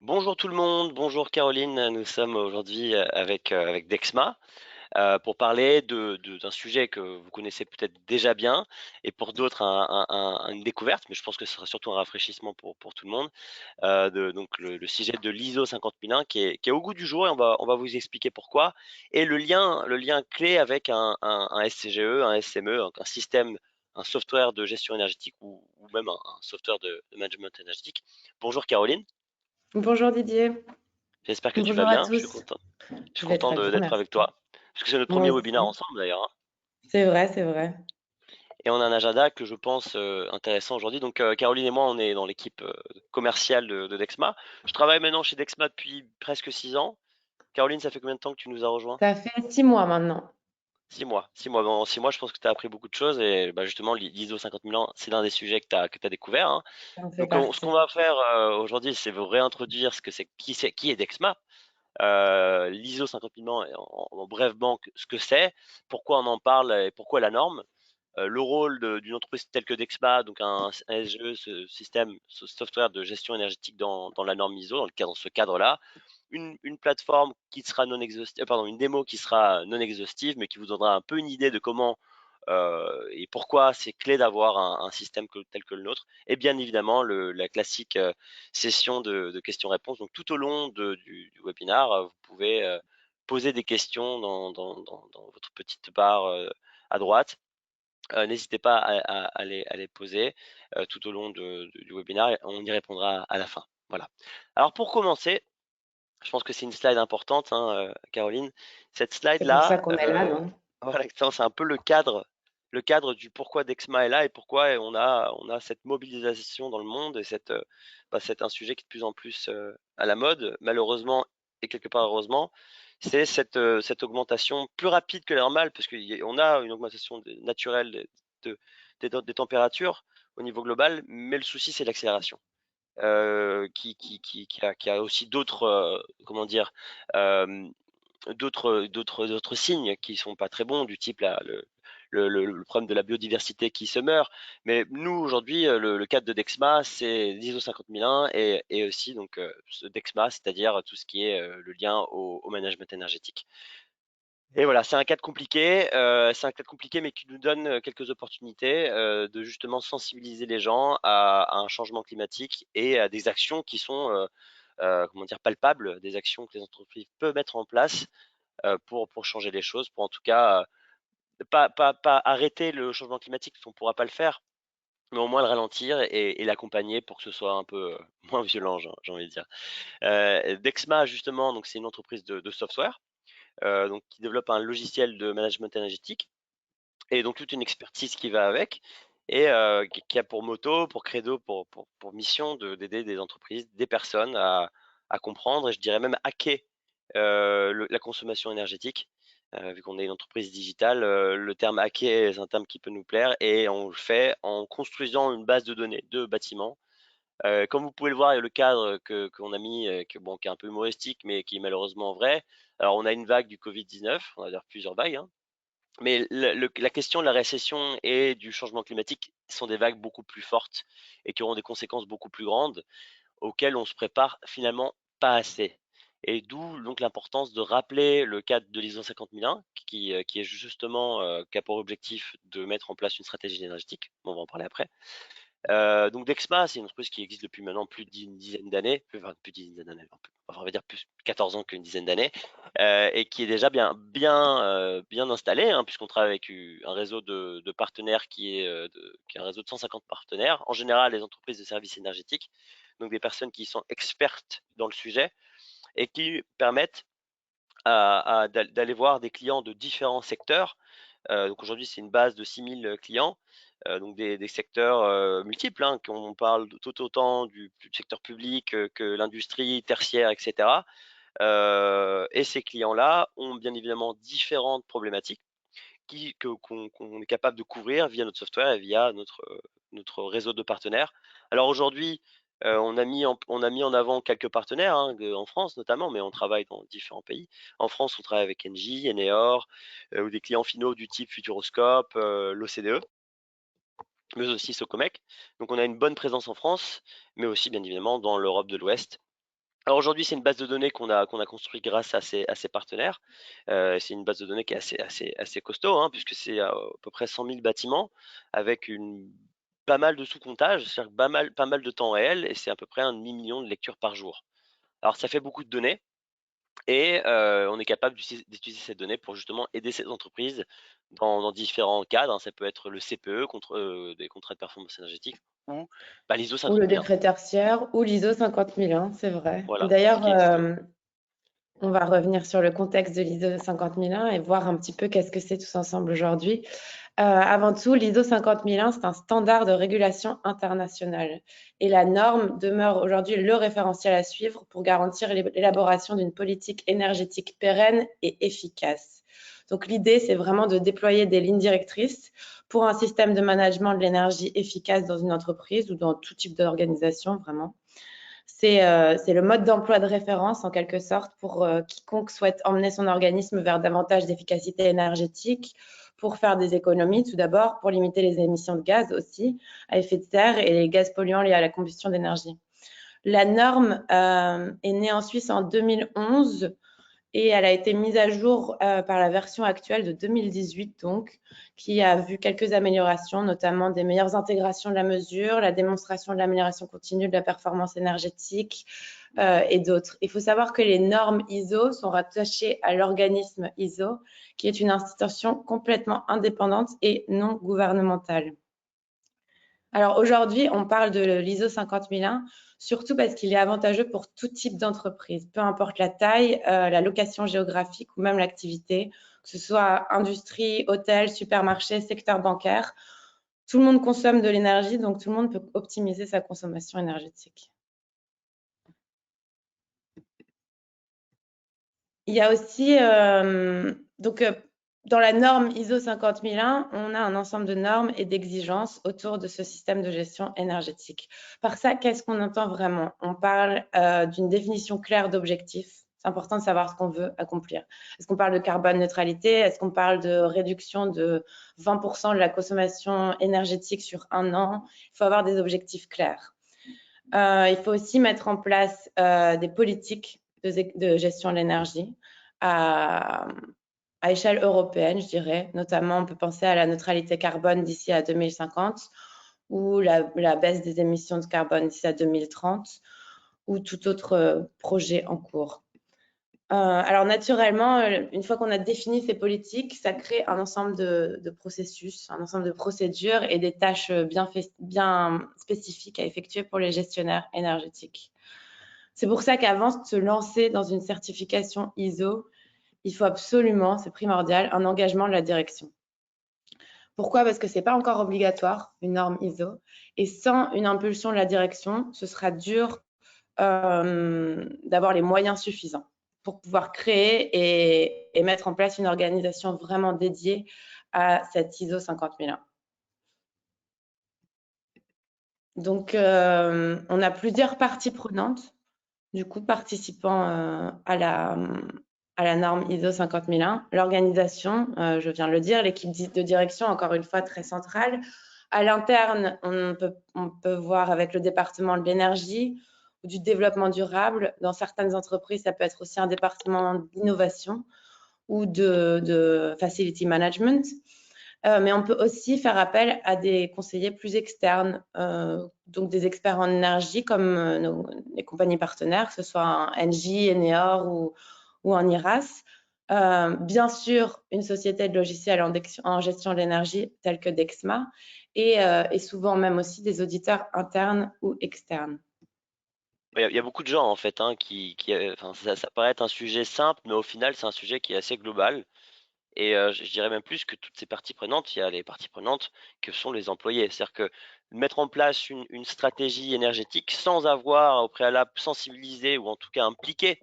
Bonjour tout le monde, bonjour Caroline. Nous sommes aujourd'hui avec Dexma pour parler d'un sujet que vous connaissez peut-être déjà bien et pour d'autres une découverte, mais je pense que ce sera surtout un rafraîchissement pour tout le monde. Donc le sujet de l'ISO 50001 qui est au goût du jour et on va vous expliquer pourquoi. Et le lien clé avec un SCGE, un SME, donc un système, un software de gestion énergétique ou même un software de management énergétique. Bonjour Caroline. Bonjour Didier, J'espère que tu vas bonjour à bien. Je suis tous. content. Je suis Je vais content très bien, d'être merci. avec toi. Parce que c'est notre Moi premier webinaire aussi. ensemble d'ailleurs, hein. C'est vrai, c'est vrai. Et on a un agenda que je pense intéressant aujourd'hui. Donc Caroline et moi, on est dans l'équipe commerciale de Dexma. Je travaille maintenant chez Dexma depuis presque 6 ans. Caroline, ça fait combien de temps que tu nous as rejoints? Ça fait 6 mois maintenant. 6 mois. 6 mois. En 6 mois, je pense que tu as appris beaucoup de choses. Et bah, justement, l'ISO 50 000 ans, c'est l'un des sujets que tu as découvert, hein. Ça en fait Donc ce qu'on partie. va faire aujourd'hui, c'est vous réintroduire ce que qui est Dexma. L'ISO 50 000 ans, en brièvement ce que c'est, pourquoi on en parle et pourquoi la norme, le rôle d'une entreprise telle que Dexma, donc un SGE, ce système, ce software de gestion énergétique dans la norme ISO, dans ce cadre-là, une plateforme qui sera non exhaustive, pardon, une démo qui sera non exhaustive, mais qui vous donnera un peu une idée de comment et pourquoi c'est clé d'avoir un système tel que le nôtre. Et bien évidemment, la classique session de questions-réponses. Donc tout au long du webinaire, vous pouvez poser des questions dans votre petite barre à droite. N'hésitez pas à les poser tout au long du webinaire et on y répondra à la fin. Voilà. Alors pour commencer, je pense que c'est une slide importante, hein, Caroline. Cette C'est pour ça slide-là, qu'on est là, non? voilà, exactement, c'est un peu le cadre du pourquoi Dexma est là et pourquoi on a cette mobilisation dans le monde et c'est un sujet qui est de plus en plus à la mode, malheureusement et quelque part heureusement, c'est cette augmentation plus rapide que la normale, parce qu'on a une augmentation naturelle de- des températures au niveau global, mais le souci c'est l'accélération. Qui a aussi d'autres, comment dire, euh, d'autres signes qui sont pas très bons, du type le problème de la biodiversité qui se meurt. Mais nous, aujourd'hui, le cadre de Dexma, c'est l'ISO 50001 et aussi donc ce Dexma, c'est-à-dire tout ce qui est le lien au management énergétique. Et voilà, c'est un cadre compliqué, mais qui nous donne quelques opportunités de justement sensibiliser les gens à un changement climatique et à des actions qui sont, comment dire, palpables, des actions que les entreprises peuvent mettre en place pour changer les choses, pour en tout cas pas arrêter le changement climatique, parce qu'on ne pourra pas le faire, mais au moins le ralentir et l'accompagner pour que ce soit un peu moins violent, j'ai envie de dire. Dexma, justement, donc c'est une entreprise de software donc qui développe un logiciel de management énergétique et donc toute une expertise qui va avec et qui a pour moto, pour credo, pour mission d'aider des entreprises, des personnes à comprendre et je dirais même hacker la consommation énergétique. Vu qu'on est une entreprise digitale, le terme hacker, c'est un terme qui peut nous plaire et on le fait en construisant une base de données de bâtiments. Comme vous pouvez le voir, il y a le cadre qu'on a mis, bon, qui est un peu humoristique, mais qui est malheureusement vrai. Alors, on a une vague du Covid-19, on va dire plusieurs vagues, hein, mais la question de la récession et du changement climatique sont des vagues beaucoup plus fortes et qui auront des conséquences beaucoup plus grandes auxquelles on se prépare finalement pas assez. Et d'où donc l'importance de rappeler le cadre de l'ISO 50001 qui est justement qui a pour objectif de mettre en place une stratégie énergétique. On va en parler après. Donc Dexma, c'est une entreprise qui existe depuis maintenant plus d'une dizaine d'années, enfin plus d'une dizaine d'années, on va dire plus 14 ans qu'une dizaine d'années, et qui est déjà bien installée, hein, puisqu'on travaille avec un réseau de partenaires qui est un réseau de 150 partenaires, en général les entreprises de services énergétiques, donc des personnes qui sont expertes dans le sujet et qui permettent d'aller voir des clients de différents secteurs. Donc aujourd'hui, c'est une base de 6000 clients, donc des secteurs multiples, hein, qu'on parle tout autant du secteur public que l'industrie tertiaire, etc. Et ces clients-là ont bien évidemment différentes problématiques qu'on est capable de couvrir via notre software et via notre réseau de partenaires. Alors aujourd'hui, on a mis en avant quelques partenaires, hein, en France notamment, mais on travaille dans différents pays. En France, on travaille avec Engie, Eneor, ou des clients finaux du type Futuroscope, l'OCDE, mais aussi Socomec. Donc on a une bonne présence en France, mais aussi bien évidemment dans l'Europe de l'Ouest Alors aujourd'hui, c'est une base de données qu'on a construit grâce à ces partenaires. C'est une base de données qui est assez costaud, hein, puisque c'est à peu près 100 000 bâtiments avec pas mal de sous-comptages, c'est-à-dire pas mal de temps réel, et c'est à peu près un demi-million de lectures par jour. Alors ça fait beaucoup de données, et on est capable d'utiliser ces données pour justement aider ces entreprises dans différents cadres, hein. Ça peut être le CPE, des contrats de performance énergétique, ou bah, l'ISO Ou le 50001. décret tertiaire, ou l'ISO 50001, c'est vrai. Voilà, ce D'ailleurs, qui existe. on va revenir sur le contexte de l'ISO 50001 et voir un petit peu qu'est-ce que c'est tous ensemble aujourd'hui. Avant tout, l'ISO 50001, c'est un standard de régulation internationale. Et la norme demeure aujourd'hui le référentiel à suivre pour garantir l'élaboration d'une politique énergétique pérenne et efficace. Donc l'idée, c'est vraiment de déployer des lignes directrices pour un système de management de l'énergie efficace dans une entreprise ou dans tout type d'organisation, vraiment. C'est le mode d'emploi de référence, en quelque sorte, pour quiconque souhaite emmener son organisme vers davantage d'efficacité énergétique, pour faire des économies, tout d'abord, pour limiter les émissions de gaz aussi, à effet de serre et les gaz polluants liés à la combustion d'énergie. La norme est née en Suisse en 2011 et elle a été mise à jour par la version actuelle de 2018, donc, qui a vu quelques améliorations, notamment des meilleures intégrations de la mesure, la démonstration de l'amélioration continue de la performance énergétique et d'autres. Il faut savoir que les normes ISO sont rattachées à l'organisme ISO, qui est une institution complètement indépendante et non gouvernementale. Alors aujourd'hui, on parle de l'ISO 50001, surtout parce qu'il est avantageux pour tout type d'entreprise, peu importe la taille, la location géographique ou même l'activité, que ce soit industrie, hôtel, supermarché, secteur bancaire. Tout le monde consomme de l'énergie, donc tout le monde peut optimiser sa consommation énergétique. Il y a aussi, dans la norme ISO 50001, on a un ensemble de normes et d'exigences autour de ce système de gestion énergétique. Par ça, qu'est-ce qu'on entend vraiment? On parle d'une définition claire d'objectifs. C'est important de savoir ce qu'on veut accomplir. Est-ce qu'on parle de carbone neutralité? Est-ce qu'on parle de réduction de 20% de la consommation énergétique sur un an? Il faut avoir des objectifs clairs. Il faut aussi mettre en place des politiques de gestion de l'énergie à, à échelle européenne, je dirais. Notamment, on peut penser à la neutralité carbone d'ici à 2050 ou la baisse des émissions de carbone d'ici à 2030 ou tout autre projet en cours. Alors naturellement, une fois qu'on a défini ces politiques, ça crée un ensemble de processus, un ensemble de procédures et des tâches bien spécifiques à effectuer pour les gestionnaires énergétiques. C'est pour ça qu'avant de se lancer dans une certification ISO, il faut absolument, c'est primordial, un engagement de la direction. Pourquoi? Parce que ce n'est pas encore obligatoire, une norme ISO, et sans une impulsion de la direction, ce sera dur d'avoir les moyens suffisants pour pouvoir créer et mettre en place une organisation vraiment dédiée à cette ISO 50001. Donc, on a plusieurs parties prenantes, du coup, participant à la norme ISO 50001. L'organisation, je viens de le dire, l'équipe de direction, encore une fois, très centrale. À l'interne, on peut voir avec le département de l'énergie ou du développement durable. Dans certaines entreprises, ça peut être aussi un département d'innovation ou de facility management. Mais on peut aussi faire appel à des conseillers plus externes, donc des experts en énergie comme les compagnies partenaires, que ce soit un Engie, Eneor ou un IRAS. Bien sûr, une société de logiciels en gestion de l'énergie telle que Dexma et souvent même aussi des auditeurs internes ou externes. Il y a beaucoup de gens en fait, hein, enfin, ça paraît être un sujet simple, mais au final c'est un sujet qui est assez global. Et je dirais même plus que toutes ces parties prenantes, il y a les parties prenantes que sont les employés. C'est-à-dire que mettre en place une stratégie énergétique sans avoir au préalable sensibilisé ou en tout cas impliqué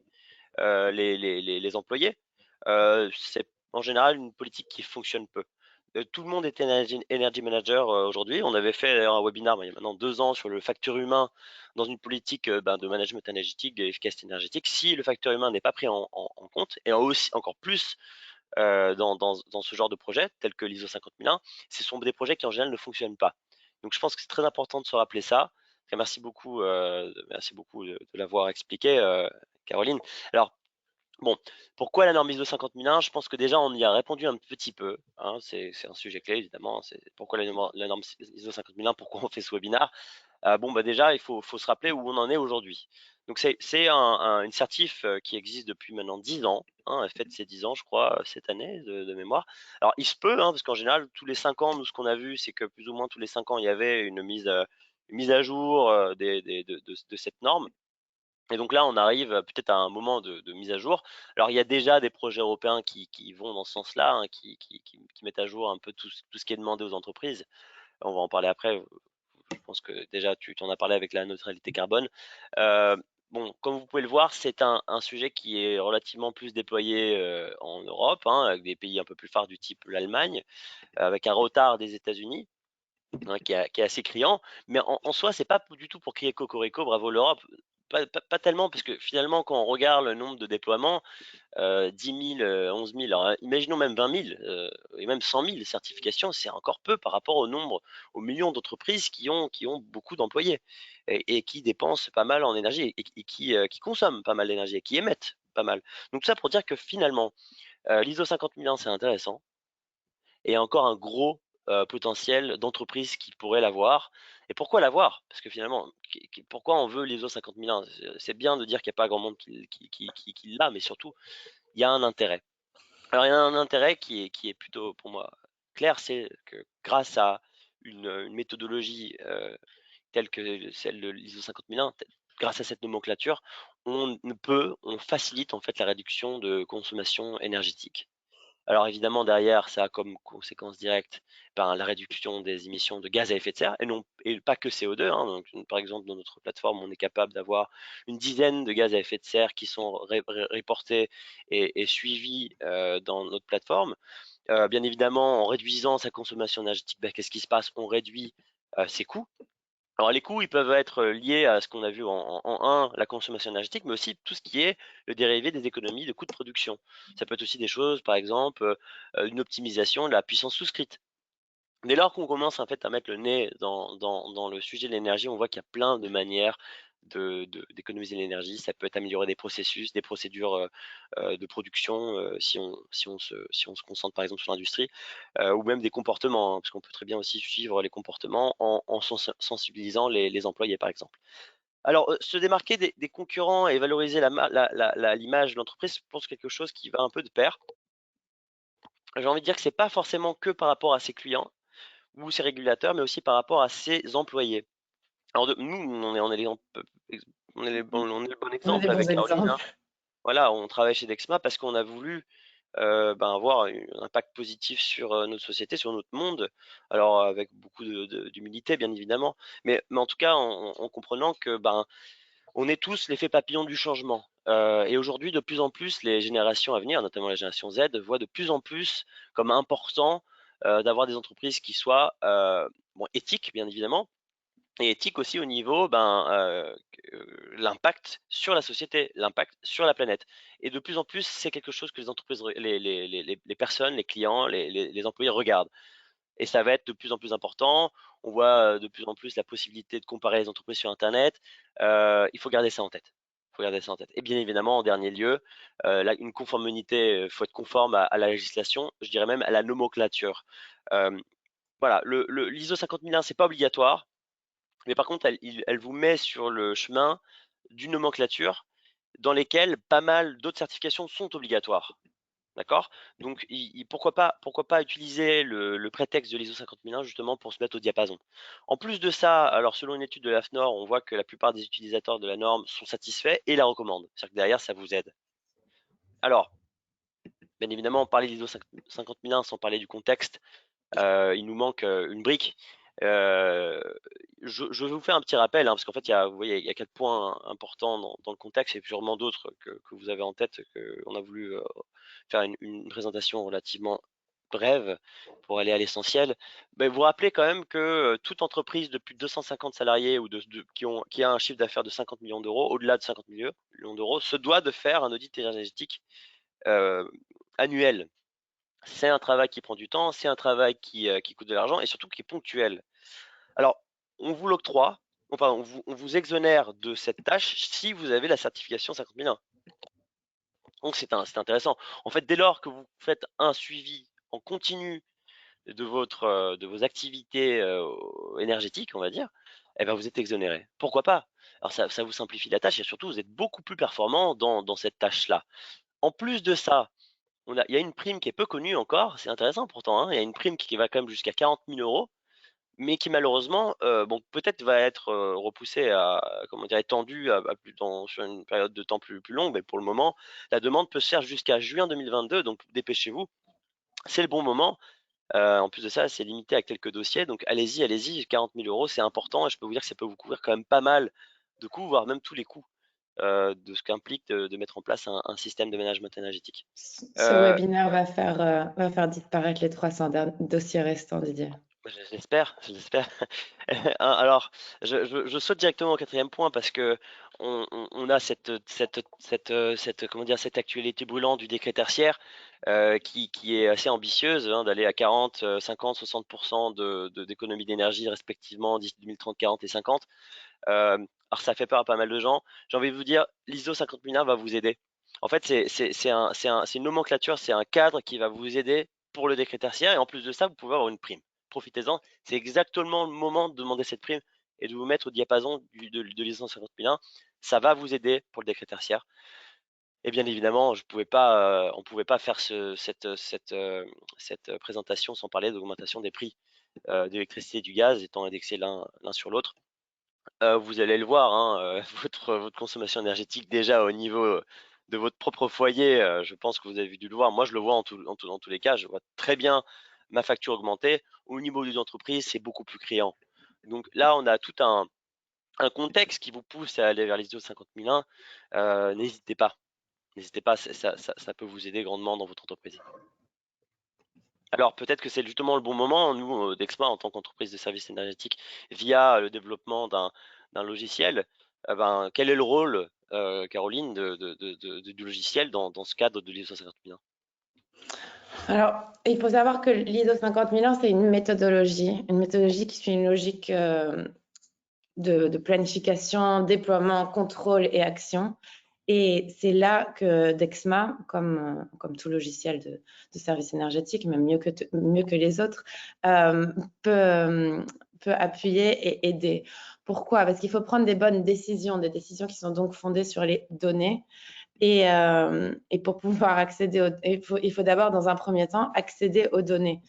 les employés, c'est en général une politique qui fonctionne peu. Tout le monde est energy manager aujourd'hui. On avait fait un webinaire il y a maintenant 2 ans sur le facteur humain dans une politique de management énergétique, d'efficacité énergétique. Si le facteur humain n'est pas pris en compte, et aussi encore plus dans ce genre de projet, tel que l'ISO 50001, ce sont des projets qui en général ne fonctionnent pas. Donc je pense que c'est très important de se rappeler ça. Merci beaucoup de l'avoir expliqué, Caroline. Alors, bon, pourquoi la norme ISO 50001? Je pense que déjà on y a répondu un petit peu, hein, c'est un sujet clé évidemment. C'est pourquoi la norme ISO 50001, pourquoi on fait ce webinaire? Bon, bah déjà, il faut se rappeler où on en est aujourd'hui. Donc, c'est une certif qui existe depuis maintenant 10 ans. Hein, elle fête ses 10 ans, je crois, cette année, de mémoire. Alors, il se peut, hein, parce qu'en général, tous les 5 ans, nous, ce qu'on a vu, c'est que plus ou moins tous les 5 ans, il y avait une mise à jour de cette norme. Et donc là, on arrive peut-être à un moment de mise à jour. Alors, il y a déjà des projets européens qui vont dans ce sens-là, hein, qui mettent à jour un peu tout ce qui est demandé aux entreprises. On va en parler après. Je pense que déjà tu t'en as parlé avec la neutralité carbone. Euh, bon, comme vous pouvez le voir, c'est un sujet qui est relativement plus déployé en Europe, hein, avec des pays un peu plus phares du type l'Allemagne, avec un retard des États-Unis, hein, qui est assez criant. Mais en soi, c'est pas du tout pour crier cocorico, bravo l'Europe. Pas tellement, parce que finalement, quand on regarde le nombre de déploiements, 10 000, 11 000, alors imaginons même 20 000 et même 100 000 certifications, c'est encore peu par rapport au nombre, aux millions d'entreprises qui ont beaucoup d'employés et qui dépensent pas mal en énergie et qui consomment pas mal d'énergie et qui émettent pas mal. Donc tout ça pour dire que finalement, l'ISO 50001, c'est intéressant et il y a encore un gros potentiel d'entreprises qui pourraient l'avoir. Et pourquoi l'avoir? Parce que finalement, pourquoi on veut l'ISO 50001? C'est bien de dire qu'il n'y a pas grand monde qui l'a, mais surtout, il y a un intérêt. Alors, il y a un intérêt qui est plutôt pour moi clair, c'est que grâce à une méthodologie telle que celle de l'ISO 50001, grâce à cette nomenclature, on facilite en fait la réduction de consommation énergétique. Alors évidemment, derrière, ça a comme conséquence directe la réduction des émissions de gaz à effet de serre, et pas que CO2. Hein. Donc, par exemple, dans notre plateforme, on est capable d'avoir une dizaine de gaz à effet de serre qui sont reportés et suivis dans notre plateforme. Bien évidemment, en réduisant sa consommation énergétique, ben, qu'est-ce qui se passe? On réduit ses coûts. Alors les coûts, ils peuvent être liés à ce qu'on a vu en 1, la consommation énergétique, mais aussi tout ce qui est le dérivé des économies de coûts de production. Ça peut être aussi des choses, par exemple, une optimisation de la puissance souscrite. Dès lors qu'on commence en fait à mettre le nez dans le sujet de l'énergie, on voit qu'il y a plein de manières d'économiser l'énergie. Ça peut être améliorer des processus, des procédures de production, si on se concentre par exemple sur l'industrie, ou même des comportements, hein, parce qu'on peut très bien aussi suivre les comportements en sensibilisant les employés par exemple. Alors, se démarquer des concurrents et valoriser l'image de l'entreprise, je pense quelque chose qui va un peu de pair. J'ai envie de dire que c'est pas forcément que par rapport à ses clients ou ses régulateurs, mais aussi par rapport à ses employés. Alors nous, on est le bon On a des exemple bons avec Caroline, hein. exemples. Voilà, on travaille chez Dexma parce qu'on a voulu avoir un impact positif sur notre société, sur notre monde. Alors avec beaucoup d'humilité, bien évidemment, mais en tout cas en comprenant que on est tous l'effet papillon du changement. Et aujourd'hui, de plus en plus, les générations à venir, notamment la génération Z, voient de plus en plus comme important d'avoir des entreprises qui soient bon, éthiques, bien évidemment, et éthiques aussi au niveau l'impact sur la société, l'impact sur la planète. Et de plus en plus, c'est quelque chose que les entreprises, les personnes, les clients, les employés regardent. Et ça va être de plus en plus important. On voit de plus en plus la possibilité de comparer les entreprises sur Internet. Il faut garder ça en tête. Il faut garder ça en tête. Et bien évidemment, en dernier lieu, une conformité, il faut être conforme à la législation, je dirais même à la nomenclature. Euh, voilà, l'ISO 50001, c'est pas obligatoire, mais par contre, elle vous met sur le chemin d'une nomenclature dans lesquelles pas mal d'autres certifications sont obligatoires. D'accord? Donc, pourquoi pas utiliser le prétexte de l'ISO 50001 justement pour se mettre au diapason. En plus de ça, alors selon une étude de l'AFNOR, on voit que la plupart des utilisateurs de la norme sont satisfaits et la recommandent. C'est-à-dire que derrière, ça vous aide. Alors, bien évidemment, parler de l'ISO 50001 sans parler du contexte, il nous manque une brique. Euh, je vais vous faire un petit rappel, hein, parce qu'en fait, vous voyez, il y a 4 points importants dans le contexte et sûrement d'autres que vous avez en tête, qu'on a voulu faire une présentation relativement brève pour aller à l'essentiel. Mais vous vous rappelez quand même que toute entreprise de plus de 250 salariés ou qui a un chiffre d'affaires de 50 millions d'euros, au-delà de 50 millions d'euros, se doit de faire un audit énergétique euh, annuel. C'est un travail qui prend du temps, c'est un travail qui coûte de l'argent et surtout qui est ponctuel. Alors, on vous l'octroie, enfin, on vous exonère de cette tâche si vous avez la certification 50001. Donc c'est intéressant. En fait, dès lors que vous faites un suivi en continu de vos activités énergétiques, on va dire, eh ben vous êtes exonéré. Pourquoi pas? Alors ça vous simplifie la tâche et surtout vous êtes beaucoup plus performant dans cette tâche-là. En plus de ça, il y a une prime qui est peu connue encore, c'est intéressant pourtant, hein, il y a une prime qui va quand même jusqu'à 40 000 euros, mais qui malheureusement, bon, peut-être va être repoussée comment dire, étendue sur une période de temps plus longue, mais pour le moment, la demande peut se faire jusqu'à juin 2022, donc dépêchez-vous, c'est le bon moment. En plus de ça, c'est limité à quelques dossiers, donc allez-y, allez-y, 40 000 euros, c'est important et je peux vous dire que ça peut vous couvrir quand même pas mal de coûts, voire même tous les coûts de ce qu'implique de mettre en place un système de management énergétique. Ce Euh, webinaire va faire disparaître les 300 dossiers restants, Didier. j'espère. Alors, je saute directement au quatrième point parce que on a comment dire, cette actualité brûlante du décret tertiaire qui est assez ambitieuse, hein, d'aller à 40, 50, 60% d'économie d'énergie respectivement d'ici 2030, 40 et 50. Alors ça fait peur à pas mal de gens. J'ai envie de vous dire, l'ISO 50001 va vous aider. En fait, c'est une nomenclature, c'est un cadre qui va vous aider pour le décret tertiaire et en plus de ça, vous pouvez avoir une prime. Profitez-en, c'est exactement le moment de demander cette prime et de vous mettre au diapason de l'ISO 50001. Ça va vous aider pour le décret tertiaire. Et bien évidemment, on ne pouvait pas faire cette présentation sans parler d'augmentation des prix de l'électricité et du gaz étant indexés l'un sur l'autre. Vous allez le voir, hein, votre consommation énergétique déjà au niveau de votre propre foyer, je pense que vous avez dû le voir. Moi, je le vois dans tous les cas, je vois très bien ma facture augmenter. Au niveau des entreprises, c'est beaucoup plus criant. Donc là, on a tout un contexte qui vous pousse à aller vers l'ISO 50001. N'hésitez pas, n'hésitez pas, ça peut vous aider grandement dans votre entreprise. Alors peut-être que c'est justement le bon moment, nous, d'Exma, en tant qu'entreprise de services énergétiques, via le développement d'un logiciel, quel est le rôle, Caroline, du logiciel dans ce cadre de l'ISO 50001? Alors, il faut savoir que l'ISO 50001, c'est une méthodologie qui suit une logique de planification, déploiement, contrôle et action. Et c'est là que Dexma, comme tout logiciel de service énergétique, même mieux que les autres, peut appuyer et aider. Pourquoi? Parce qu'il faut prendre des bonnes décisions, des décisions qui sont donc fondées sur les données. Et pour pouvoir accéder il faut d'abord, dans un premier temps, accéder aux données.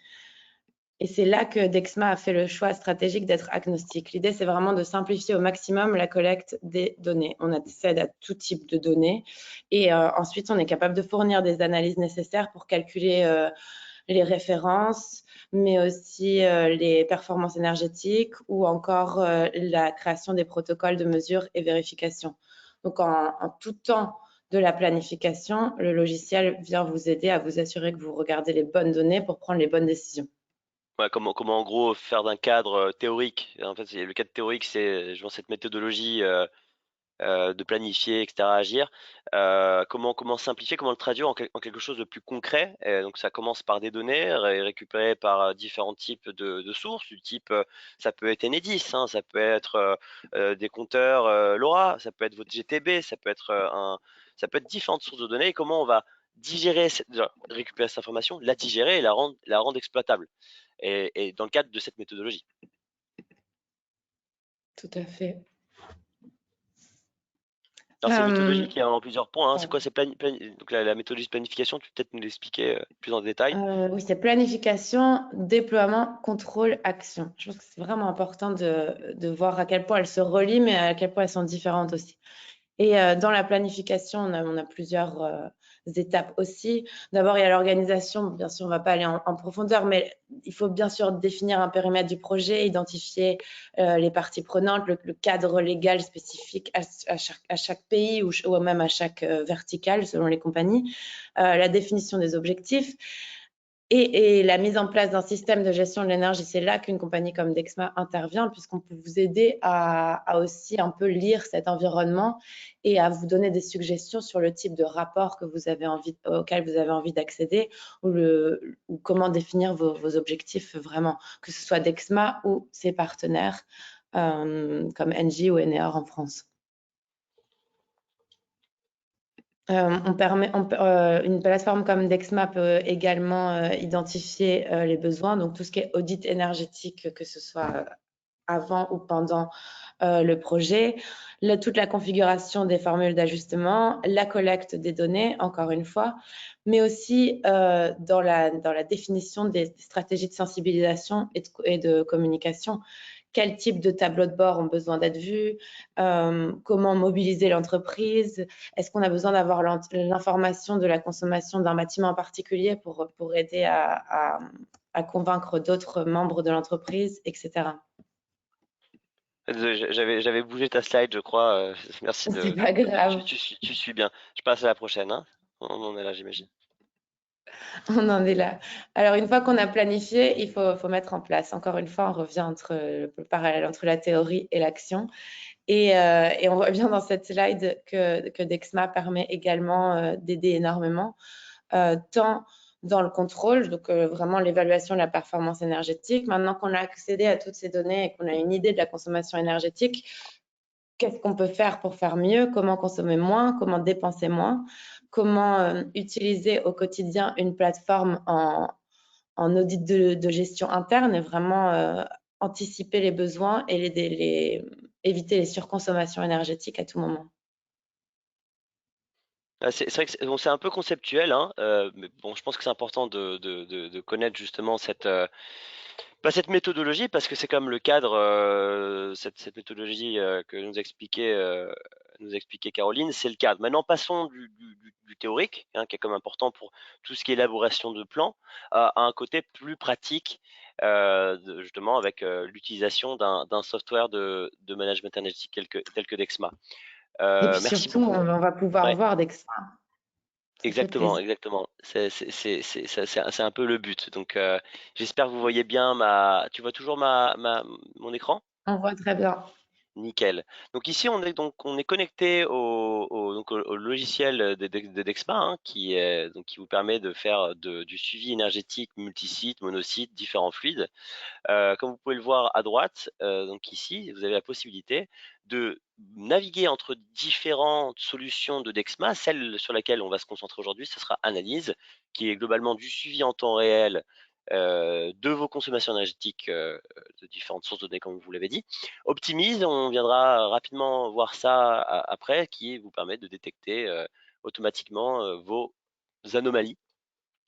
Et c'est là que Dexma a fait le choix stratégique d'être agnostique. L'idée, c'est vraiment de simplifier au maximum la collecte des données. On accède à tout type de données et ensuite, on est capable de fournir des analyses nécessaires pour calculer les références, mais aussi les performances énergétiques ou encore la création des protocoles de mesure et vérification. Donc, en tout temps de la planification, le logiciel vient vous aider à vous assurer que vous regardez les bonnes données pour prendre les bonnes décisions. Ouais, comment en gros faire d'un cadre théorique. En fait, le cadre théorique, c'est je pense, cette méthodologie de planifier, etc., agir. Comment simplifier, comment le traduire en quelque chose de plus concret. Donc ça commence par des données récupérées par différents types de sources, du type, ça peut être Enedis, hein, ça peut être des compteurs LoRa, ça peut être votre GTB, ça peut être différentes sources de données. Et comment on va déjà, récupérer cette information, la digérer et la rendre exploitable. Et dans le cadre de cette méthodologie. Tout à fait. Alors, c'est une méthodologie Euh, qui est en plusieurs points, hein. C'est quoi? pardon. Donc, la méthodologie de planification, tu peux peut-être nous l'expliquer plus en détail. Oui, c'est planification, déploiement, contrôle, action. Je pense que c'est vraiment important de voir à quel point elles se relient, mais à quel point elles sont différentes aussi. Et dans la planification, on a plusieurs étapes aussi. D'abord, il y a l'organisation. Bien sûr, on ne va pas aller en profondeur, mais il faut bien sûr définir un périmètre du projet, identifier les parties prenantes, le cadre légal spécifique à chaque pays ou même à chaque verticale selon les compagnies, la définition des objectifs. Et la mise en place d'un système de gestion de l'énergie, c'est là qu'une compagnie comme Dexma intervient, puisqu'on peut vous aider à aussi un peu lire cet environnement et à vous donner des suggestions sur le type de rapport auquel vous avez envie d'accéder ou comment définir vos objectifs vraiment, que ce soit Dexma ou ses partenaires. comme Engie ou Eneor en France. Une plateforme comme Dexma peut également identifier les besoins, donc tout ce qui est audit énergétique, que ce soit avant ou pendant le projet, toute la configuration des formules d'ajustement, la collecte des données, encore une fois, mais aussi dans la définition des stratégies de sensibilisation et de communication. Quel type de tableaux de bord ont besoin d'être vus, comment mobiliser l'entreprise, est-ce qu'on a besoin d'avoir l'information de la consommation d'un bâtiment en particulier pour aider à convaincre d'autres membres de l'entreprise, etc. Désolé, j'avais bougé ta slide, je crois. Merci C'est de. pas grave. Tu suis bien. Je passe à la prochaine, hein. On en est là, j'imagine. On en est là. Alors, une fois qu'on a planifié, il faut mettre en place. Encore une fois, on revient entre le parallèle entre la théorie et l'action. Et on voit bien dans cette slide que Dexma permet également d'aider énormément, tant dans le contrôle, donc vraiment l'évaluation de la performance énergétique. Maintenant qu'on a accédé à toutes ces données et qu'on a une idée de la consommation énergétique, qu'est-ce qu'on peut faire pour faire mieux? Comment consommer moins? Comment dépenser moins? Comment utiliser au quotidien une plateforme en audit de gestion interne et vraiment anticiper les besoins et éviter les surconsommations énergétiques à tout moment. Ah, c'est vrai que bon, c'est un peu conceptuel, hein, mais bon, je pense que c'est important de connaître justement cette méthodologie parce que c'est comme le cadre, cette méthodologie que nous expliquait Caroline, c'est le cadre. Maintenant, passons du théorique, hein, qui est comme important pour tout ce qui est élaboration de plans, à un côté plus pratique, justement avec l'utilisation d'un software de management énergétique tel que Dexma. Et puis Merci surtout, beaucoup. on va pouvoir Ouais. voir d'extra. Ça fait Exactement, plaisir. exactement. C'est un peu le but. Donc, j'espère que vous voyez bien tu vois toujours mon écran? On voit très bien. Nickel. Donc ici, on est connecté au logiciel de Dexma, hein, qui vous permet de faire du suivi énergétique multisite, monosite, différents fluides. Comme vous pouvez le voir à droite, donc ici, vous avez la possibilité de naviguer entre différentes solutions de Dexma. Celle sur laquelle on va se concentrer aujourd'hui, ce sera Analyse, qui est globalement du suivi en temps réel de vos consommations énergétiques de différentes sources de données, comme vous l'avez dit. Optimise, on viendra rapidement voir ça après, qui vous permet de détecter automatiquement vos anomalies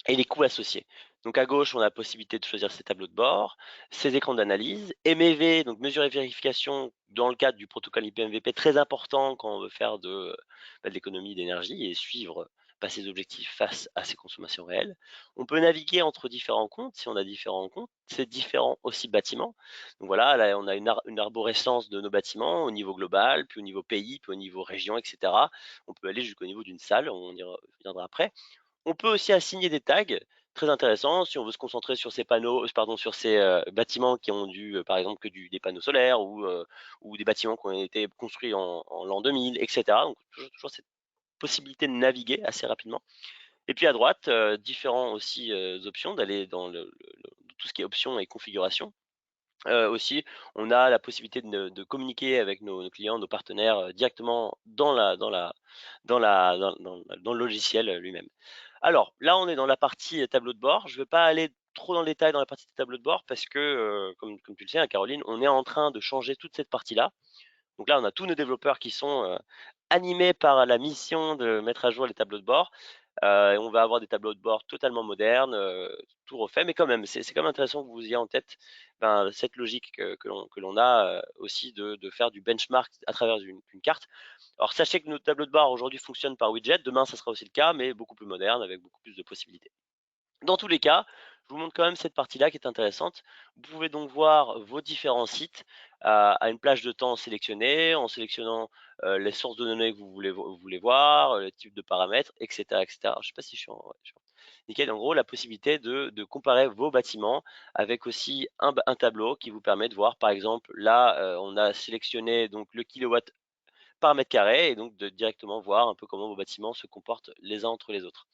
et les coûts associés. Donc à gauche, on a la possibilité de choisir ses tableaux de bord, ses écrans d'analyse, MEV, donc mesure et vérification dans le cadre du protocole IPMVP, très important quand on veut faire de l'économie d'énergie et suivre ses objectifs face à ses consommations réelles. On peut naviguer entre différents comptes, si on a différents comptes, c'est différent aussi bâtiments. Donc voilà, là on a une arborescence de nos bâtiments au niveau global, puis au niveau pays, puis au niveau région, etc. On peut aller jusqu'au niveau d'une salle, on y reviendra après. On peut aussi assigner des tags, très intéressants, si on veut se concentrer sur ces panneaux, pardon, sur ces bâtiments qui ont par exemple, des panneaux solaires ou des bâtiments qui ont été construits en l'an 2000, etc. Donc toujours cette possibilité de naviguer assez rapidement. Et puis à droite, différents aussi options d'aller dans tout ce qui est options et configuration. Aussi, on a la possibilité de communiquer avec nos clients, nos partenaires directement dans le logiciel lui-même. Alors là, on est dans la partie tableau de bord. Je ne vais pas aller trop dans le détail dans la partie tableau de bord parce que, comme tu le sais, hein, Caroline, on est en train de changer toute cette partie-là. Donc là, on a tous nos développeurs qui sont animés par la mission de mettre à jour les tableaux de bord. Et on va avoir des tableaux de bord totalement modernes, tout refait, mais quand même, c'est quand même intéressant que vous ayez en tête cette logique que l'on a aussi de faire du benchmark à travers une carte. Alors sachez que nos tableaux de bord aujourd'hui fonctionnent par widget, demain ça sera aussi le cas, mais beaucoup plus moderne, avec beaucoup plus de possibilités. Dans tous les cas, je vous montre quand même cette partie-là qui est intéressante. Vous pouvez donc voir vos différents sites à une plage de temps sélectionnée, en sélectionnant les sources de données que vous voulez voir, le type de paramètres, etc., etc. Je ne sais pas si je suis nickel. En gros, la possibilité de comparer vos bâtiments avec aussi un tableau qui vous permet de voir, par exemple, là, on a sélectionné donc le kilowatt par mètre carré et donc de directement voir un peu comment vos bâtiments se comportent les uns entre les autres.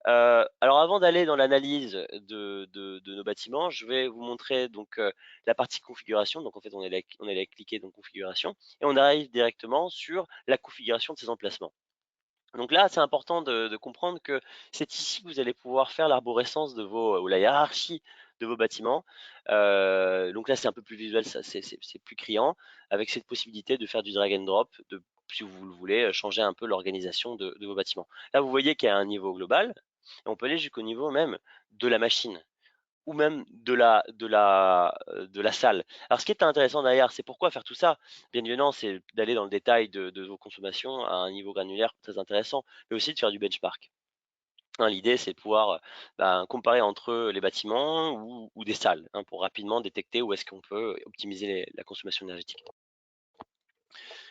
Alors avant d'aller dans l'analyse de nos bâtiments, je vais vous montrer donc la partie configuration. Donc en fait, on allait cliquer dans configuration et on arrive directement sur la configuration de ces emplacements. Donc là, c'est important de comprendre que c'est ici que vous allez pouvoir faire l'arborescence de vos ou la hiérarchie de vos bâtiments. Donc là, c'est un peu plus visuel, ça, c'est plus criant, avec cette possibilité de faire du drag and drop, si vous le voulez, changer un peu l'organisation de vos bâtiments. Là, vous voyez qu'il y a un niveau global, et on peut aller jusqu'au niveau même de la machine ou même de la salle. Alors, ce qui est intéressant derrière, c'est pourquoi faire tout ça? Bien évidemment, c'est d'aller dans le détail de vos consommations à un niveau granulaire très intéressant, mais aussi de faire du benchmark. Hein, l'idée, c'est de pouvoir comparer entre les bâtiments ou des salles, hein, pour rapidement détecter où est-ce qu'on peut optimiser la consommation énergétique.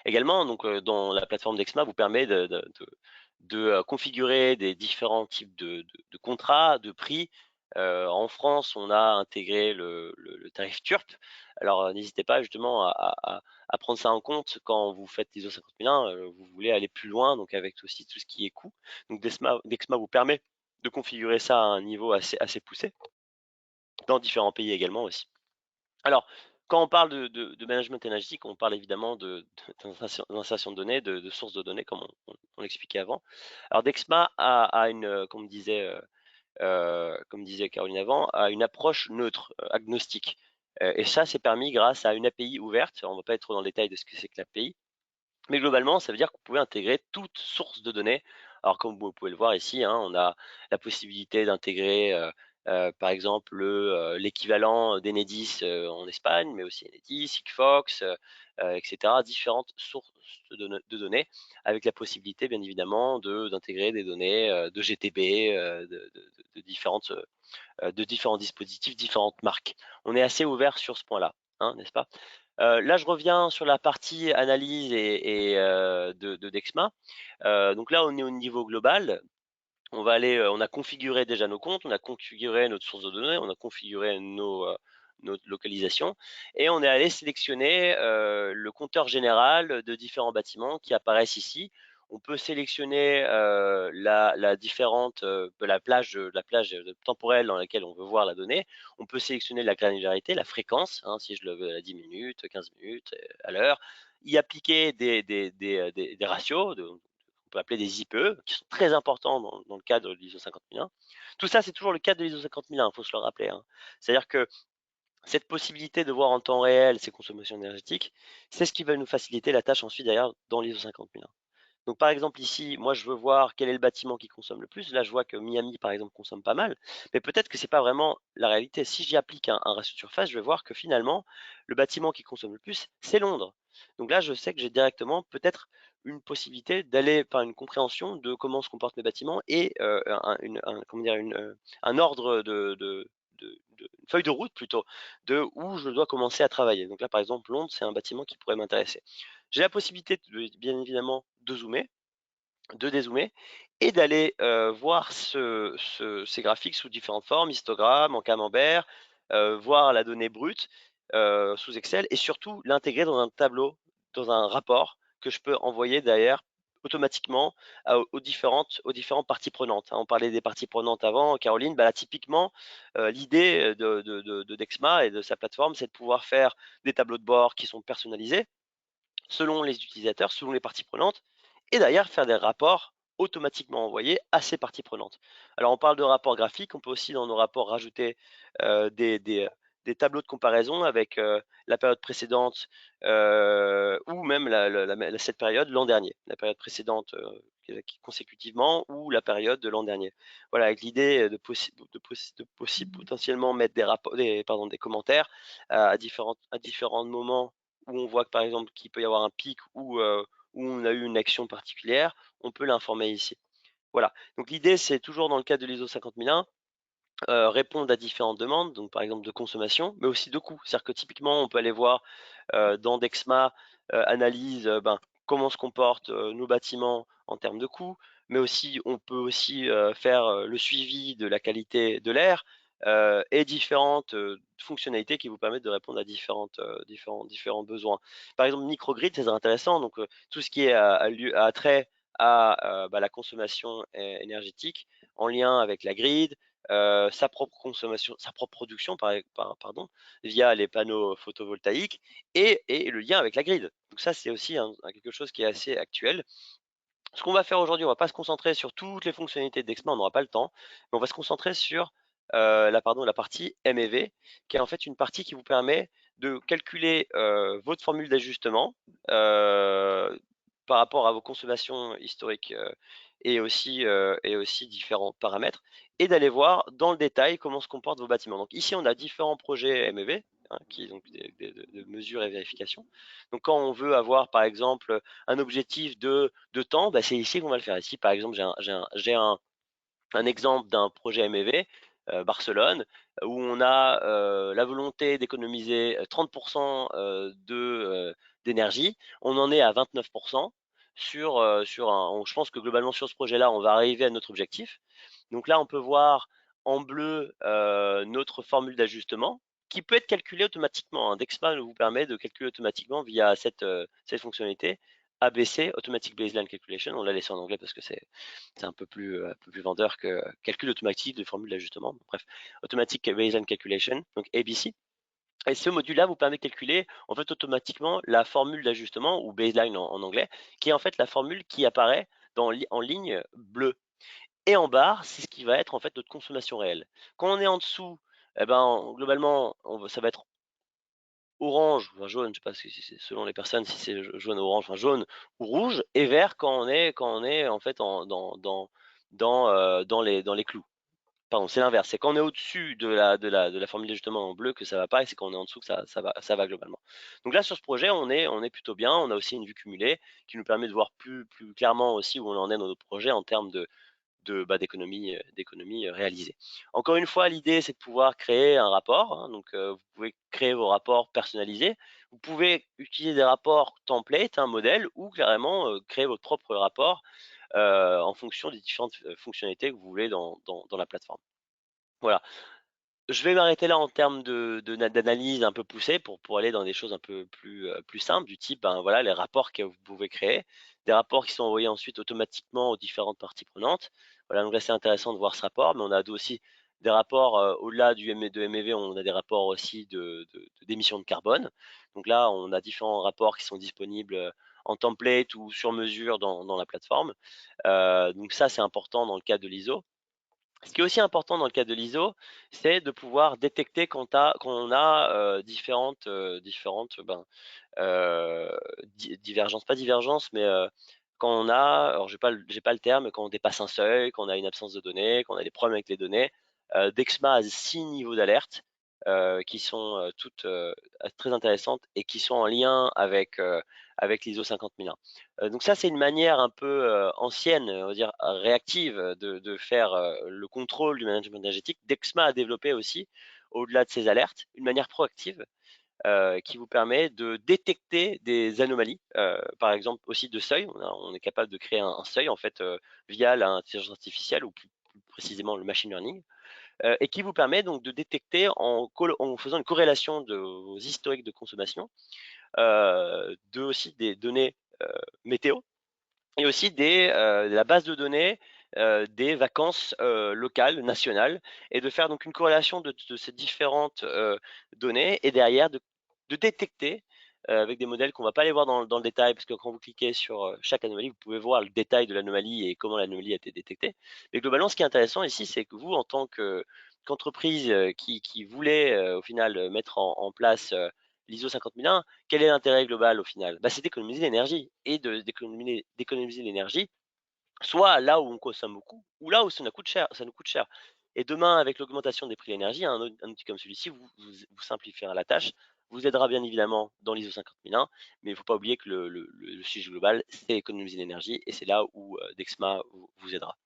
Également, donc, dans la plateforme Dexma vous permet de configurer des différents types de contrats, de prix. En France, on a intégré le tarif TURP. Alors, n'hésitez pas justement à prendre ça en compte quand vous faites l'ISO 50001, vous voulez aller plus loin, donc avec aussi tout ce qui est coût. Donc Dexma vous permet de configurer ça à un niveau assez poussé, dans différents pays également aussi. Alors, quand on parle de management énergétique, on parle évidemment d'insertion de données, de sources de données, comme on l'expliquait avant. Alors, Dexma a une, comme disait Caroline avant, a une approche neutre, agnostique. Et ça, c'est permis grâce à une API ouverte. On ne va pas être trop dans le détail de ce que c'est que l'API, mais globalement, ça veut dire que vous pouvez intégrer toute source de données. Alors, comme vous pouvez le voir ici, hein, on a la possibilité d'intégrer, par exemple, l'équivalent d'Enedis en Espagne, mais aussi Enedis, Sigfox, etc. Différentes sources de données, avec la possibilité, bien évidemment, d'intégrer des données de GTB, de différents dispositifs, différentes marques. On est assez ouvert sur ce point-là, hein, n'est-ce pas? Là, je reviens sur la partie analyse de Dexma. Donc là, on est au niveau global. On va aller, on a configuré déjà nos comptes, on a configuré notre source de données, on a configuré notre localisation et on est allé sélectionner le compteur général de différents bâtiments qui apparaissent ici. On peut sélectionner la plage temporelle dans laquelle on veut voir la donnée. On peut sélectionner la granularité, la fréquence, hein, si je le veux à 10 minutes, 15 minutes, à l'heure. Y appliquer des ratios, on peut appeler des IPE, qui sont très importants dans le cadre de l'ISO 50001. Tout ça, c'est toujours le cadre de l'ISO 50001, il faut se le rappeler, hein. C'est-à-dire que cette possibilité de voir en temps réel ces consommations énergétiques, c'est ce qui va nous faciliter la tâche ensuite derrière dans l'ISO 50001. Donc par exemple ici, moi je veux voir quel est le bâtiment qui consomme le plus. Là je vois que Miami par exemple consomme pas mal, mais peut-être que c'est pas vraiment la réalité. Si j'y applique un ratio de surface, je vais voir que finalement le bâtiment qui consomme le plus, c'est Londres. Donc là je sais que j'ai directement peut-être une possibilité d'aller par une compréhension de comment se comportent mes bâtiments et comment dire, un ordre une feuille de route plutôt, de où je dois commencer à travailler. Donc là par exemple Londres, c'est un bâtiment qui pourrait m'intéresser. J'ai la possibilité, bien évidemment, de zoomer, de dézoomer et d'aller voir ces graphiques sous différentes formes, histogramme, en camembert, voir la donnée brute sous Excel et surtout l'intégrer dans un tableau, dans un rapport que je peux envoyer derrière automatiquement aux différentes parties prenantes, hein. On parlait des parties prenantes avant, Caroline. Bah là, typiquement, l'idée de Dexma et de sa plateforme, c'est de pouvoir faire des tableaux de bord qui sont personnalisés selon les utilisateurs, selon les parties prenantes, et d'ailleurs faire des rapports automatiquement envoyés à ces parties prenantes. Alors on parle de rapports graphiques, on peut aussi dans nos rapports rajouter des tableaux de comparaison avec la période précédente ou même cette période l'an dernier, la période précédente consécutivement ou la période de l'an dernier. Voilà, avec l'idée de potentiellement mettre des commentaires à différents moments où on voit que par exemple qu'il peut y avoir un pic où on a eu une action particulière, on peut l'informer ici. Voilà. Donc l'idée, c'est toujours dans le cadre de l'ISO 50001, répondre à différentes demandes, donc par exemple de consommation, mais aussi de coûts. C'est-à-dire que typiquement, on peut aller voir dans Dexma, analyse comment se comportent nos bâtiments en termes de coûts, mais aussi on peut aussi faire le suivi de la qualité de l'air et différentes fonctionnalités qui vous permettent de répondre à différents besoins. Par exemple, microgrid, c'est intéressant. Donc tout ce qui est a trait à la consommation énergétique en lien avec la grid, sa propre consommation, sa propre production, pardon, via les panneaux photovoltaïques et le lien avec la grid. Donc ça, c'est aussi quelque chose qui est assez actuel. Ce qu'on va faire aujourd'hui, on va pas se concentrer sur toutes les fonctionnalités d'Exma, on n'aura pas le temps, mais on va se concentrer sur la partie MEV, qui est en fait une partie qui vous permet de calculer votre formule d'ajustement euh, par rapport à vos consommations historiques et aussi différents paramètres, et d'aller voir dans le détail comment se comportent vos bâtiments. Donc ici, on a différents projets MEV, hein, qui donc de mesures et vérifications. Donc quand on veut avoir par exemple un objectif de temps, bah, c'est ici qu'on va le faire. Ici, par exemple, j'ai un exemple d'un projet MEV, Barcelone, où on a la volonté d'économiser 30% d'énergie. On en est à 29%. Je pense que globalement sur ce projet-là, on va arriver à notre objectif. Donc là, on peut voir en bleu notre formule d'ajustement qui peut être calculée automatiquement, hein. Dexma vous permet de calculer automatiquement via cette fonctionnalité ABC, Automatic Baseline Calculation. On l'a laissé en anglais parce que c'est un peu plus vendeur que calcul automatique de formule d'ajustement. Bref, Automatic Baseline Calculation, donc ABC. Et ce module-là vous permet de calculer en fait automatiquement la formule d'ajustement, ou baseline en anglais, qui est en fait la formule qui apparaît en ligne bleue. Et en barre, c'est ce qui va être en fait notre consommation réelle. Quand on est en dessous, eh ben, globalement, ça va être orange, enfin jaune, je sais pas si c'est selon les personnes, si c'est jaune, orange, enfin jaune ou rouge, et vert quand on est en fait dans les clous. Pardon, c'est l'inverse. C'est quand on est au-dessus de la formule d'ajustement en bleu que ça va pas, et c'est quand on est en dessous que ça va globalement. Donc là, sur ce projet, on est plutôt bien. On a aussi une vue cumulée qui nous permet de voir plus clairement aussi où on en est dans notre projet en termes d'économie réalisée. Encore une fois, l'idée, c'est de pouvoir créer un rapport, hein. Donc, vous pouvez créer vos rapports personnalisés. Vous pouvez utiliser des rapports templates, un modèle, ou carrément créer votre propre rapport en fonction des différentes fonctionnalités que vous voulez dans la plateforme. Voilà. Je vais m'arrêter là en termes d'analyse un peu poussée pour aller dans des choses un peu plus simples, du type, ben, voilà, les rapports que vous pouvez créer, des rapports qui sont envoyés ensuite automatiquement aux différentes parties prenantes. Voilà, donc là, c'est intéressant de voir ce rapport, mais on a aussi des rapports au-delà de MEV, on a des rapports aussi d'émissions de carbone. Donc là, on a différents rapports qui sont disponibles en template ou sur mesure dans la plateforme. Donc ça, c'est important dans le cadre de l'ISO. Ce qui est aussi important dans le cas de l'ISO, c'est de pouvoir détecter quand on a différentes divergences, pas divergences, mais quand on a, alors j'ai pas le terme, quand on dépasse un seuil, quand on a une absence de données, quand on a des problèmes avec les données. Dexma a 6 niveaux d'alerte qui sont toutes très intéressantes et qui sont en lien avec l'ISO 50001. Donc ça, c'est une manière un peu ancienne, on va dire réactive, de faire le contrôle du management énergétique. Dexma a développé aussi, au-delà de ces alertes, une manière proactive qui vous permet de détecter des anomalies, par exemple aussi de seuil. On est capable de créer un seuil en fait via l'intelligence artificielle ou plus précisément le machine learning, et qui vous permet donc de détecter en faisant une corrélation de vos historiques de consommation, aussi des données météo et aussi de la base de données des vacances locales, nationales, et de faire donc une corrélation de ces différentes données, et derrière de détecter avec des modèles qu'on va pas aller voir dans le détail, parce que quand vous cliquez sur chaque anomalie, vous pouvez voir le détail de l'anomalie et comment l'anomalie a été détectée. Mais globalement, ce qui est intéressant ici, c'est que vous, en tant qu'entreprise qui voulait au final mettre en place l'ISO 50001, quel est l'intérêt global au final? Bah, c'est d'économiser l'énergie, et d'économiser l'énergie, soit là où on consomme beaucoup, ou là où ça nous coûte cher. Et demain, avec l'augmentation des prix de l'énergie, un outil comme celui-ci vous simplifiera la tâche, vous aidera bien évidemment dans l'ISO 50001, mais il ne faut pas oublier que le sujet global, c'est économiser l'énergie, et c'est là où Dexma vous aidera.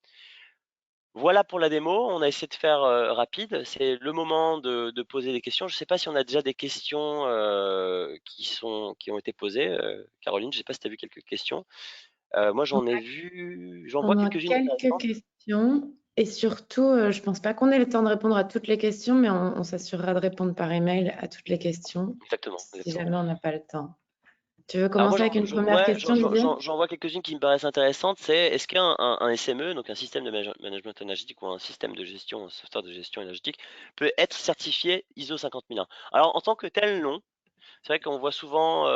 Voilà pour la démo, on a essayé de faire rapide. C'est le moment de poser des questions. Je ne sais pas si on a déjà des questions qui ont été posées. Caroline, je ne sais pas si tu as vu quelques questions. Moi, j'en vois On a quelques-unes quelques intéressantes. questions et surtout, je pense pas qu'on ait le temps de répondre à toutes les questions, mais on s'assurera de répondre par email à toutes les questions Exactement, si exactement. jamais on n'a pas le temps. Tu veux Alors moi, commencer avec une première ouais, question, Didier? j'en vois quelques-unes qui me paraissent intéressantes. C'est est-ce qu'un SME, donc un système de management énergétique ou un système de gestion, un software de gestion énergétique, peut être certifié ISO 50001? Alors en tant que tel, non. C'est vrai qu'on voit souvent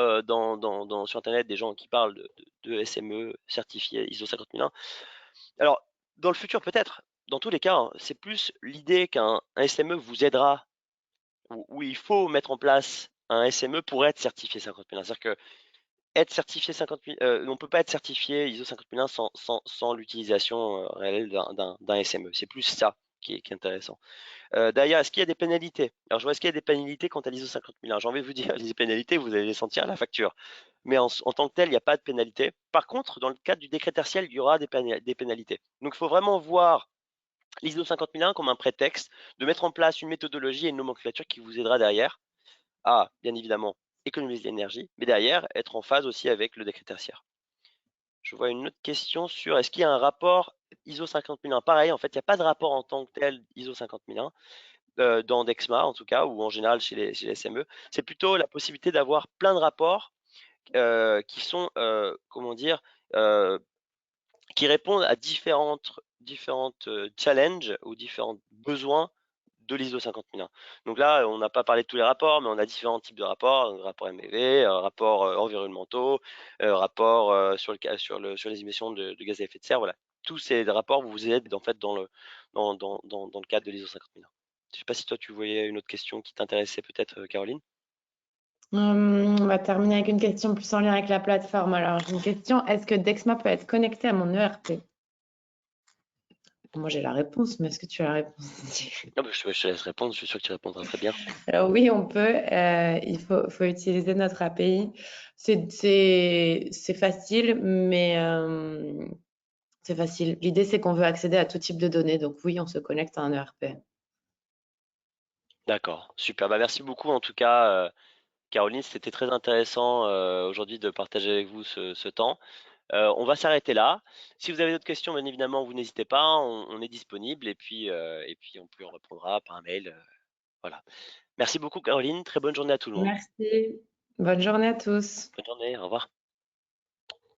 sur Internet des gens qui parlent de SME certifié ISO 50001. Alors dans le futur peut-être. Dans tous les cas, hein, c'est plus l'idée qu'un SME vous aidera, où il faut mettre en place un SME pour être certifié 50001. C'est-à-dire que être certifié 50 000, on peut pas être certifié ISO 50001 sans l'utilisation réelle d'un SME. C'est plus ça qui est intéressant. D'ailleurs, est-ce qu'il y a des pénalités? Alors, je vois, est-ce qu'il y a des pénalités quant à l'ISO 50001? J'ai envie de vous dire, les pénalités, vous allez les sentir à la facture. Mais en tant que tel, il n'y a pas de pénalité. Par contre, dans le cadre du décret tertiel, il y aura des pénalités. Donc, il faut vraiment voir l'ISO 50001 comme un prétexte de mettre en place une méthodologie et une nomenclature qui vous aidera derrière à, bien évidemment, économiser de l'énergie, mais derrière, être en phase aussi avec le décret tertiaire. Je vois une autre question sur est-ce qu'il y a un rapport ISO 50001? Pareil, en fait, il n'y a pas de rapport en tant que tel ISO 50001 dans Dexma en tout cas, ou en général chez les SME. C'est plutôt la possibilité d'avoir plein de rapports qui sont, comment dire, euh, qui répondent à différentes challenges ou différents besoins de l'ISO 50001. Donc là, on n'a pas parlé de tous les rapports, mais on a différents types de rapports, rapport MEV, rapports environnementaux, rapports sur les émissions de gaz à effet de serre, voilà. Tous ces rapports vous aident en fait dans le cadre de l'ISO 50001. Je ne sais pas si toi tu voyais une autre question qui t'intéressait peut-être, Caroline. On va terminer avec une question plus en lien avec la plateforme. Alors, j'ai une question. Est-ce que Dexma peut être connecté à mon ERP? Moi, j'ai la réponse, mais est-ce que tu as la réponse, Didier? Ah bah, je te laisse répondre, je suis sûr que tu répondras très bien. Alors oui, on peut. Il faut utiliser notre API. C'est facile, mais c'est facile. L'idée, c'est qu'on veut accéder à tout type de données. Donc oui, on se connecte à un ERP. D'accord, super. Bah, merci beaucoup en tout cas, Caroline, c'était très intéressant aujourd'hui de partager avec vous ce temps. On va s'arrêter là. Si vous avez d'autres questions, bien évidemment, vous n'hésitez pas, on est disponible et puis on peut en répondra par mail. Voilà. Merci beaucoup, Caroline. Très bonne journée à tout le monde. Merci. Bonne journée à tous. Bonne journée. Au revoir.